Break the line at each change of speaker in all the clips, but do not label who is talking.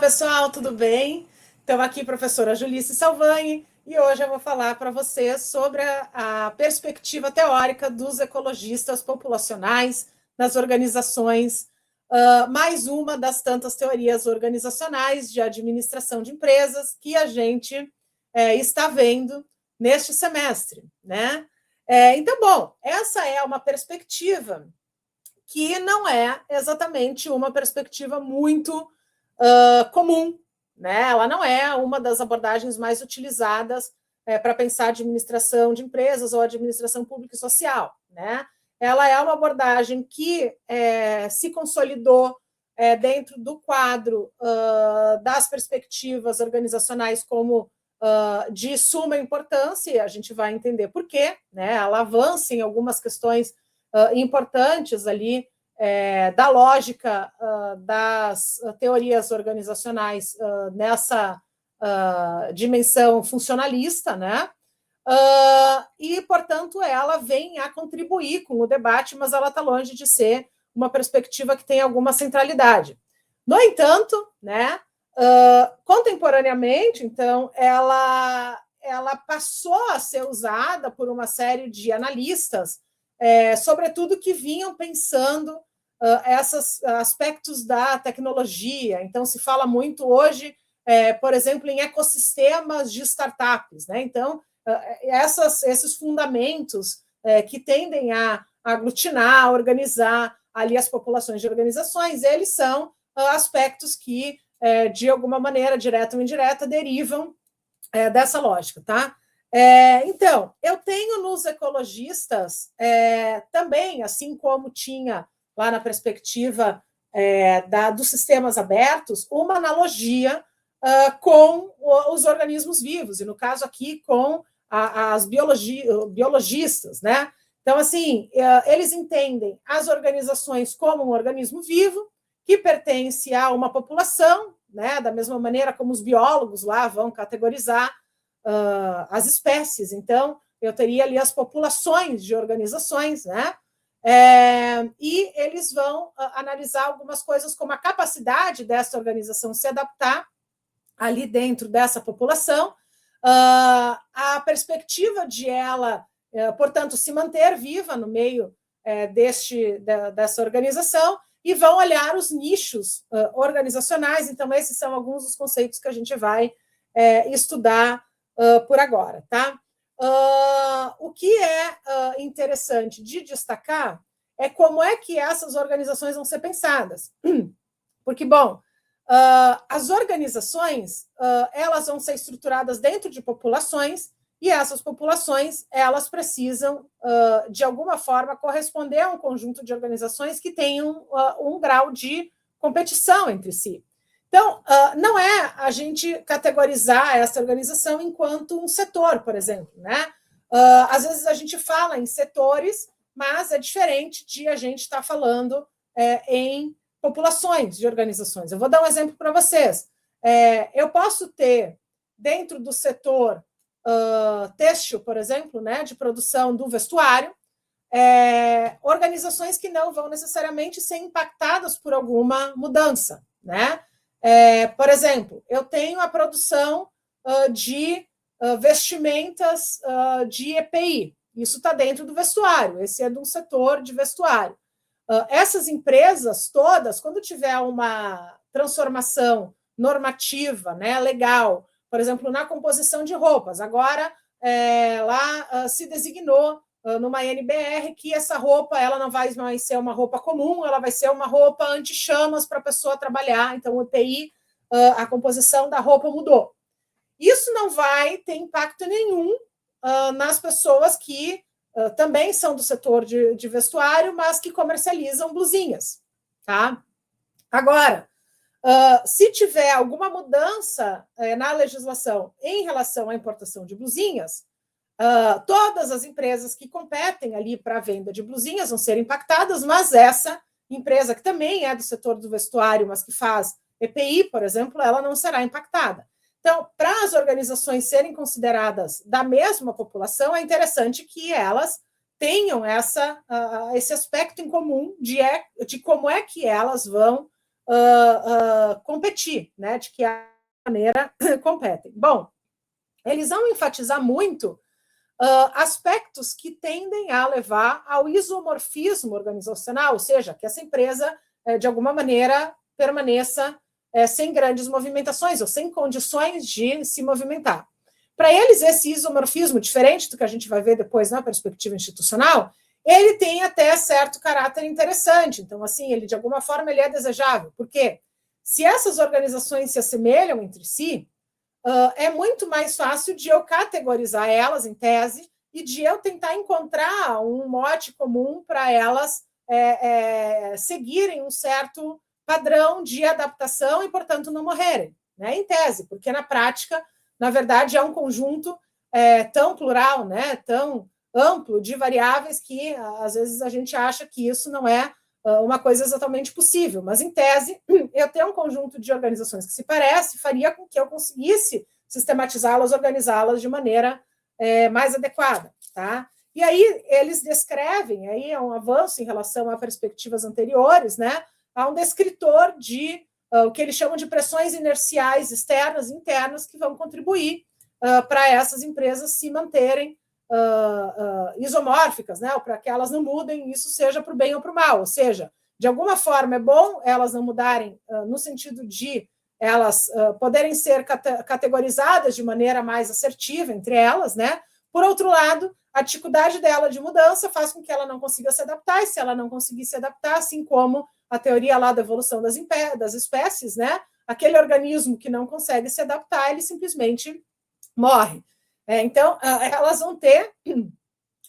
pessoal, tudo bem? Então, aqui, professora Julice Salvani, e hoje eu vou falar para vocês sobre a perspectiva teórica dos ecologistas populacionais nas organizações, mais uma das tantas teorias organizacionais de administração de empresas que a gente está vendo neste semestre, né? Então, bom, essa é uma perspectiva que não é exatamente uma perspectiva muito comum, né? Ela não é uma das abordagens mais utilizadas para pensar administração de empresas ou administração pública e social, né? Ela é uma abordagem que se consolidou dentro do quadro das perspectivas organizacionais como de suma importância, e a gente vai entender por quê, né? Ela avança em algumas questões importantes ali da lógica das teorias organizacionais nessa dimensão funcionalista, né? E, portanto, ela vem a contribuir com o debate, mas ela está longe de ser uma perspectiva que tem alguma centralidade. No entanto, né, contemporaneamente, então, ela passou a ser usada por uma série de analistas, sobretudo que vinham pensando esses aspectos da tecnologia. Então, se fala muito hoje, por exemplo, em ecossistemas de startups, né? Então, esses fundamentos que tendem a aglutinar, a organizar ali as populações de organizações, eles são aspectos que, de alguma maneira, direta ou indireta, derivam dessa lógica, tá? Então, eu tenho nos ecologistas também, assim como tinha lá na perspectiva dos sistemas abertos, uma analogia com os organismos vivos, e no caso aqui com as biologistas, né? Então, assim, eles entendem as organizações como um organismo vivo que pertence a uma população, né? Da mesma maneira como os biólogos lá vão categorizar as espécies. Então, eu teria ali as populações de organizações, né? E eles vão analisar algumas coisas como a capacidade dessa organização se adaptar ali dentro dessa população, a perspectiva de ela, portanto, se manter viva no meio dessa organização, e vão olhar os nichos organizacionais. Então, esses são alguns dos conceitos que a gente vai estudar por agora, tá? O que é interessante de destacar é como é que essas organizações vão ser pensadas. Porque, bom, as organizações elas vão ser estruturadas dentro de populações, e essas populações elas precisam, de alguma forma, corresponder a um conjunto de organizações que tenham um grau de competição entre si. Então, não é a gente categorizar essa organização enquanto um setor, por exemplo, né? Às vezes a gente fala em setores, mas é diferente de a gente estar falando em populações de organizações. Eu vou dar um exemplo para vocês. Eu posso ter, dentro do setor têxtil, por exemplo, né, de produção do vestuário, organizações que não vão necessariamente ser impactadas por alguma mudança, né? Por exemplo, eu tenho a produção de vestimentas de EPI. Isso está dentro do vestuário. Esse é de um setor de vestuário. Essas empresas todas, quando tiver uma transformação normativa, né, legal, por exemplo, na composição de roupas, agora lá se designou numa NBR que essa roupa ela não vai mais ser uma roupa comum, ela vai ser uma roupa anti-chamas para a pessoa trabalhar. Então, o EPI, a composição da roupa mudou. Isso não vai ter impacto nenhum nas pessoas que também são do setor de vestuário, mas que comercializam blusinhas, tá? Agora, se tiver alguma mudança na legislação em relação à importação de blusinhas, todas as empresas que competem ali para a venda de blusinhas vão ser impactadas, mas essa empresa que também é do setor do vestuário, mas que faz EPI, por exemplo, ela não será impactada. Então, para as organizações serem consideradas da mesma população, é interessante que elas tenham esse aspecto em comum de como é que elas vão competir, né? De que maneira competem. Bom, eles vão enfatizar muito aspectos que tendem a levar ao isomorfismo organizacional, ou seja, que essa empresa, de alguma maneira, permaneça sem grandes movimentações ou sem condições de se movimentar. Para eles, esse isomorfismo, diferente do que a gente vai ver depois na perspectiva institucional, ele tem até certo caráter interessante. Então, assim, ele de alguma forma ele é desejável. Por quê? Se essas organizações se assemelham entre si, é muito mais fácil de eu categorizar elas em tese e de eu tentar encontrar um mote comum para elas seguirem um certo padrão de adaptação e, portanto, não morrerem, né? Em tese, porque na prática, na verdade, é um conjunto tão plural, né? Tão amplo de variáveis que, às vezes, a gente acha que isso não é uma coisa exatamente possível, mas, em tese, eu ter um conjunto de organizações que se parece faria com que eu conseguisse sistematizá-las, organizá-las de maneira mais adequada, tá? E aí eles descrevem, aí é um avanço em relação a perspectivas anteriores, né? Há um descritor de o que eles chamam de pressões inerciais externas e internas que vão contribuir para essas empresas se manterem isomórficas, né? Para que elas não mudem, isso seja para o bem ou para o mal. Ou seja, de alguma forma é bom elas não mudarem no sentido de elas poderem ser categorizadas de maneira mais assertiva entre elas, né? Por outro lado, a dificuldade dela de mudança faz com que ela não consiga se adaptar, e se ela não conseguir se adaptar, assim como a teoria lá da evolução das espécies, né? Aquele organismo que não consegue se adaptar, ele simplesmente morre. Então, elas vão ter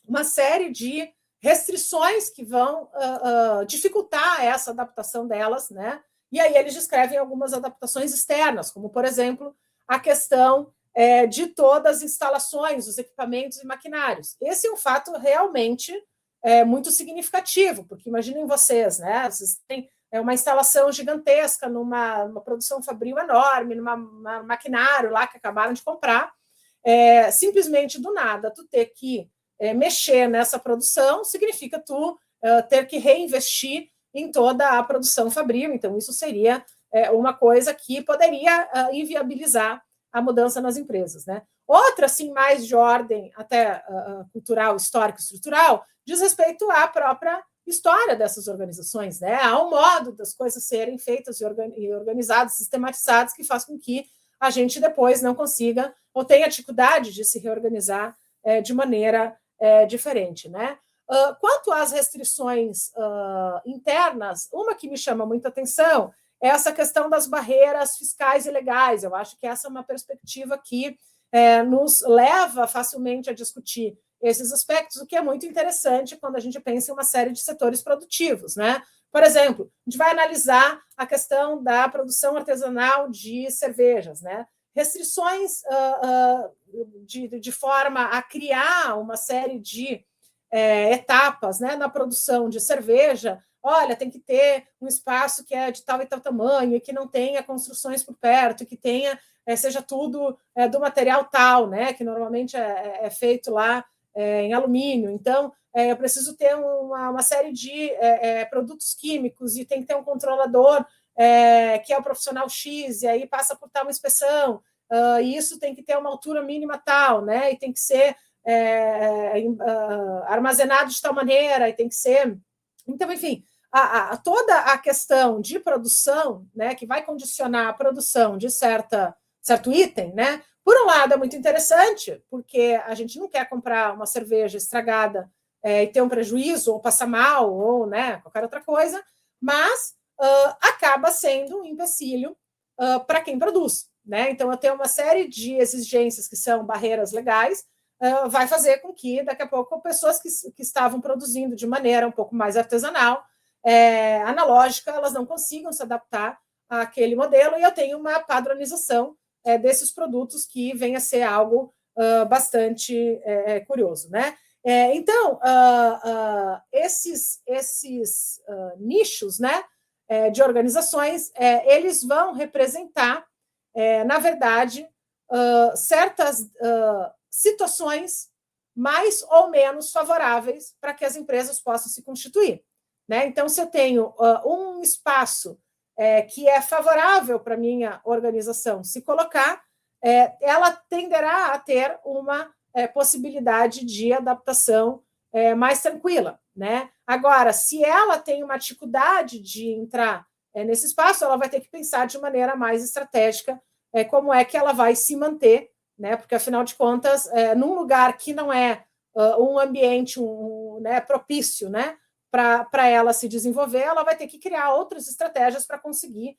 uma série de restrições que vão dificultar essa adaptação delas, né? E aí eles descrevem algumas adaptações externas, como, por exemplo, a questão de todas as instalações, os equipamentos e maquinários. Esse é um fato realmente muito significativo, porque imaginem vocês, né? Vocês têm uma instalação gigantesca numa produção fabril enorme, numa maquinário lá que acabaram de comprar, simplesmente do nada tu ter que mexer nessa produção significa tu ter que reinvestir em toda a produção fabril. Então, isso seria uma coisa que poderia inviabilizar a mudança nas empresas, né? Outra, assim, mais de ordem até cultural, histórica e estrutural, diz respeito à própria história dessas organizações, né? Há um modo das coisas serem feitas e organizadas, sistematizadas, que faz com que a gente depois não consiga ou tenha dificuldade de se reorganizar de maneira diferente, né? Quanto às restrições internas, uma que me chama muita atenção é essa questão das barreiras fiscais e legais. Eu acho que essa é uma perspectiva que nos leva facilmente a discutir esses aspectos, o que é muito interessante quando a gente pensa em uma série de setores produtivos, né? Por exemplo, a gente vai analisar a questão da produção artesanal de cervejas, né? Restrições de forma a criar uma série de etapas, né, na produção de cerveja. Olha, tem que ter um espaço que é de tal e tal tamanho, e que não tenha construções por perto, que tenha seja tudo do material tal, né, que normalmente é feito lá em alumínio. Então, eu preciso ter uma série de produtos químicos e tem que ter um controlador que é o profissional X, e aí passa por tal uma inspeção, e isso tem que ter uma altura mínima tal, né, e tem que ser armazenado de tal maneira, e tem que ser... Então, enfim, toda a questão de produção, né, que vai condicionar a produção de certo item, né, por um lado é muito interessante, porque a gente não quer comprar uma cerveja estragada e ter um prejuízo, ou passar mal, ou né, qualquer outra coisa, mas acaba sendo um empecilho para quem produz, né? Então, eu tenho uma série de exigências que são barreiras legais, vai fazer com que, daqui a pouco, pessoas que estavam produzindo de maneira um pouco mais artesanal, analógica, elas não consigam se adaptar àquele modelo, e eu tenho uma padronização desses produtos que vem a ser algo bastante curioso, né? Então, esses nichos, né, de organizações, eles vão representar, na verdade, certas situações mais ou menos favoráveis para que as empresas possam se constituir, né? Então, se eu tenho um espaço que é favorável para a minha organização se colocar, ela tenderá a ter uma possibilidade de adaptação mais tranquila, né? Agora, se ela tem uma dificuldade de entrar nesse espaço, ela vai ter que pensar de maneira mais estratégica como é que ela vai se manter, né? Porque, afinal de contas, num lugar que não é um ambiente propício, né, para ela se desenvolver, ela vai ter que criar outras estratégias para conseguir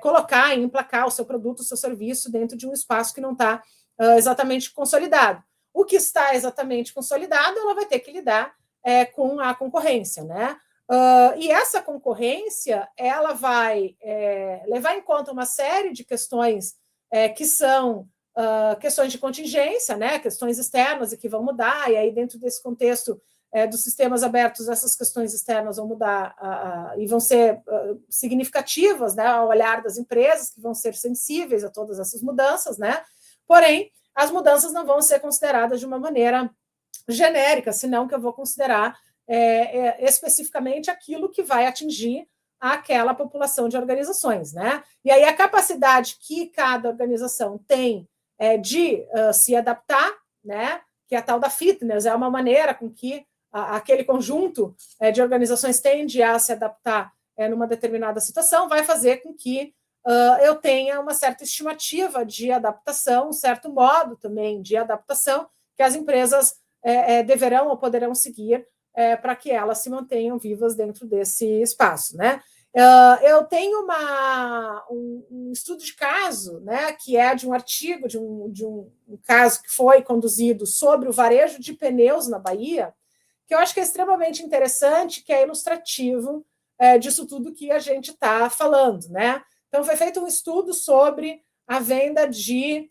colocar e emplacar o seu produto, o seu serviço dentro de um espaço que não está exatamente consolidado. O que está exatamente consolidado, ela vai ter que lidar com a concorrência, né? E essa concorrência, ela vai levar em conta uma série de questões que são questões de contingência, né? Questões externas e que vão mudar, e aí dentro desse contexto dos sistemas abertos, essas questões externas vão mudar e vão ser significativas, né, ao olhar das empresas, que vão ser sensíveis a todas essas mudanças, né? Porém, as mudanças não vão ser consideradas de uma maneira genérica, senão que eu vou considerar especificamente aquilo que vai atingir aquela população de organizações, né? E aí a capacidade que cada organização tem de se adaptar, né? Que é a tal da fitness, é uma maneira com que aquele conjunto de organizações tende a se adaptar numa determinada situação, vai fazer com que eu tenha uma certa estimativa de adaptação, um certo modo também de adaptação que as empresas deverão ou poderão seguir para que elas se mantenham vivas dentro desse espaço, né? Eu tenho um estudo de caso, né, que é de um artigo, de um caso que foi conduzido sobre o varejo de pneus na Bahia, que eu acho que é extremamente interessante, que é ilustrativo disso tudo que a gente está falando, né? Então, foi feito um estudo sobre a venda de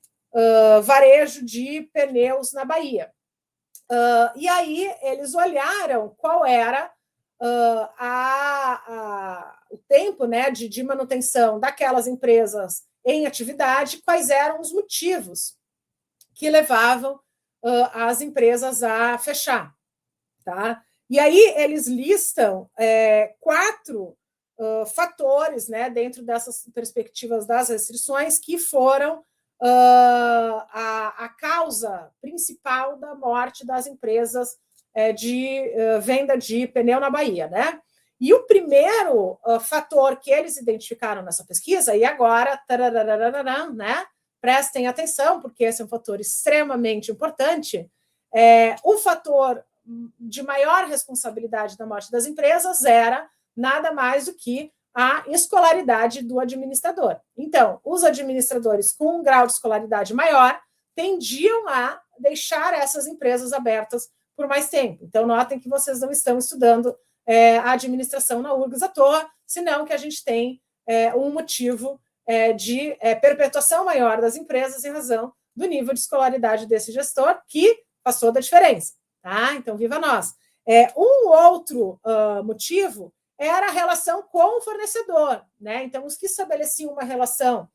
varejo de pneus na Bahia. E aí, eles olharam qual era o tempo, né, de manutenção daquelas empresas em atividade, quais eram os motivos que levavam as empresas a fechar. Tá? E aí eles listam 4 fatores, né, dentro dessas perspectivas das restrições que foram a causa principal da morte das empresas de venda de pneu na Bahia, né? E o primeiro fator que eles identificaram nessa pesquisa, e agora, né, prestem atenção, porque esse é um fator extremamente importante, o fator de maior responsabilidade da morte das empresas era nada mais do que a escolaridade do administrador. Então, os administradores com um grau de escolaridade maior tendiam a deixar essas empresas abertas por mais tempo. Então, notem que vocês não estão estudando a administração na URGS à toa, senão que a gente tem um motivo de perpetuação maior das empresas em razão do nível de escolaridade desse gestor, que faz toda a diferença. Tá? Então, viva nós. Um outro motivo era a relação com o fornecedor, né? Então, os que estabeleciam uma relação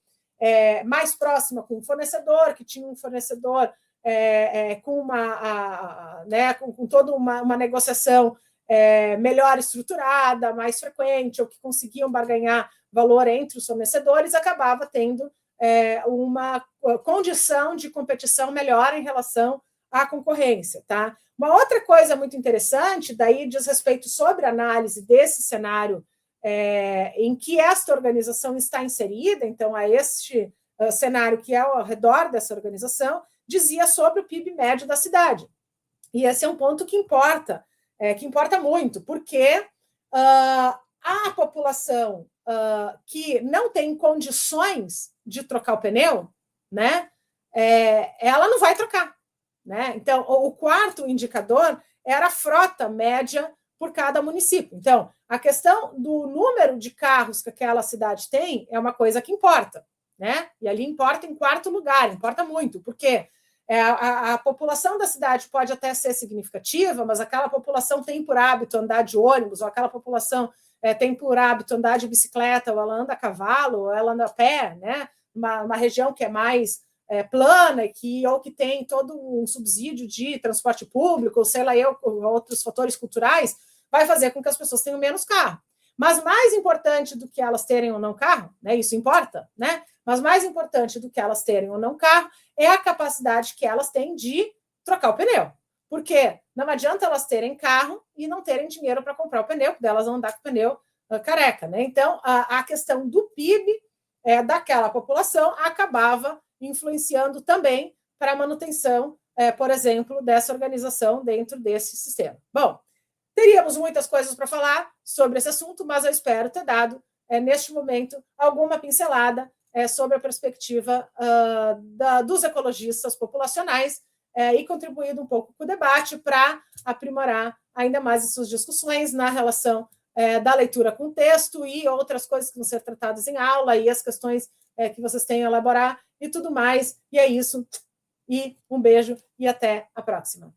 mais próxima com o fornecedor, que tinha um fornecedor com toda uma negociação melhor estruturada, mais frequente, ou que conseguiam barganhar valor entre os fornecedores, acabava tendo uma condição de competição melhor em relação à concorrência, tá? Uma outra coisa muito interessante, daí diz respeito sobre a análise desse cenário em que esta organização está inserida, então, a este cenário que é ao redor dessa organização, dizia sobre o PIB médio da cidade. E esse é um ponto que importa muito, porque a população que não tem condições de trocar o pneu, né, ela não vai trocar. Né? Então, o quarto indicador era a frota média por cada município. Então, a questão do número de carros que aquela cidade tem é uma coisa que importa. Né? E ali importa em quarto lugar, importa muito, porque a população da cidade pode até ser significativa, mas aquela população tem por hábito andar de ônibus, ou aquela população tem por hábito andar de bicicleta, ou ela anda a cavalo, ou ela anda a pé, né? Uma região que é mais plana, ou que tem todo um subsídio de transporte público, ou sei lá eu, outros fatores culturais, vai fazer com que as pessoas tenham menos carro. Mas mais importante do que elas terem ou não carro, né, isso importa, né? Mas mais importante do que elas terem ou não carro é a capacidade que elas têm de trocar o pneu. Porque não adianta elas terem carro e não terem dinheiro para comprar o pneu, porque elas vão andar com o pneu careca, né? Então, a questão do PIB daquela população acabava influenciando também para a manutenção, por exemplo, dessa organização dentro desse sistema. Bom, teríamos muitas coisas para falar sobre esse assunto, mas eu espero ter dado, neste momento, alguma pincelada sobre a perspectiva dos ecologistas populacionais e contribuído um pouco com o debate para aprimorar ainda mais as suas discussões na relação da leitura com texto e outras coisas que vão ser tratadas em aula e as questões que vocês têm a elaborar e tudo mais. E é isso. E um beijo e até a próxima.